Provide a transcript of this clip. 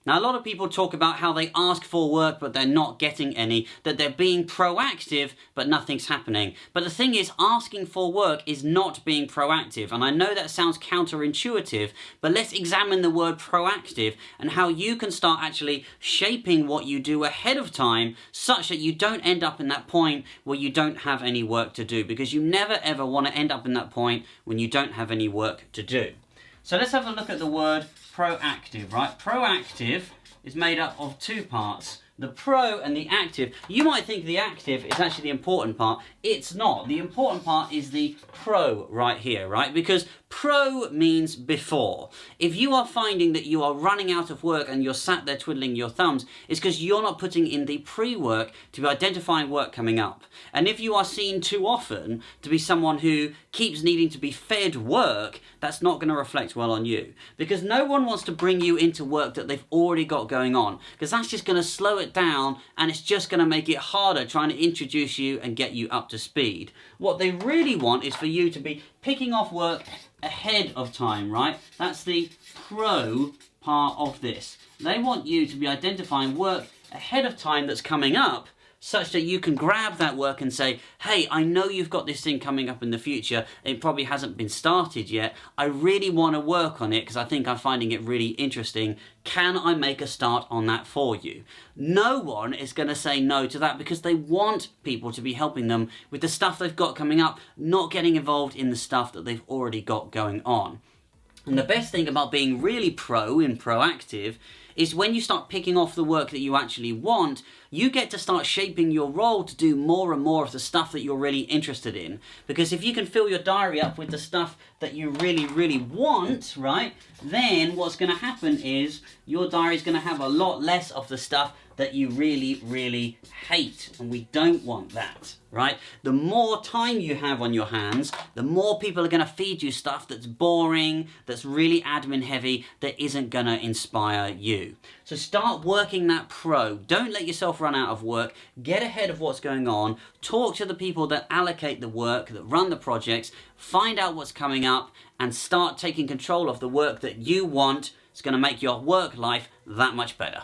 Now, a lot of people talk about how they ask for work but they're not getting any, that they're being proactive but nothing's happening. But the thing is, asking for work is not being proactive. And I know that sounds counterintuitive, but let's examine the word proactive and how you can start actually shaping what you do ahead of time such that you don't end up in that point where you don't have any work to do, because you never ever want to end up in that point when you don't have any work to do. So let's have a look at the word proactive, right? Proactive is made up of two parts, the pro and the active. You might think the active is actually the important part. It's not. The important part is the pro right here, right? Because pro means before. If you are finding that you are running out of work and you're sat there twiddling your thumbs, it's because you're not putting in the pre-work to be identifying work coming up. And if you are seen too often to be someone who keeps needing to be fed work, that's not going to reflect well on you. Because no one wants to bring you into work that they've already got going on, because that's just going to slow it down and it's just going to make it harder trying to introduce you and get you up to speed. What they really want is for you to be picking off work ahead of time, right? That's the pro part of this. They want you to be identifying work ahead of time that's coming up, such that you can grab that work and say, hey, I know you've got this thing coming up in the future. It probably hasn't been started yet. I really want to work on it because I think I'm finding it really interesting. Can I make a start on that for you? No one is going to say no to that, because they want people to be helping them with the stuff they've got coming up, not getting involved in the stuff that they've already got going on. And the best thing about being really pro and proactive is when you start picking off the work that you actually want, you get to start shaping your role to do more and more of the stuff that you're really interested in. Because if you can fill your diary up with the stuff that you really, really want, right, then what's going to happen is your diary is going to have a lot less of the stuff that you really, really hate. And we don't want that, right? The more time you have on your hands, the more people are going to feed you stuff that's boring, that's really admin heavy, that isn't going to inspire you. So start working that pro. Don't let yourself run out of work. Get ahead of what's going on. Talk to the people that allocate the work, that run the projects. Find out what's coming up and start taking control of the work that you want. It's going to make your work life that much better.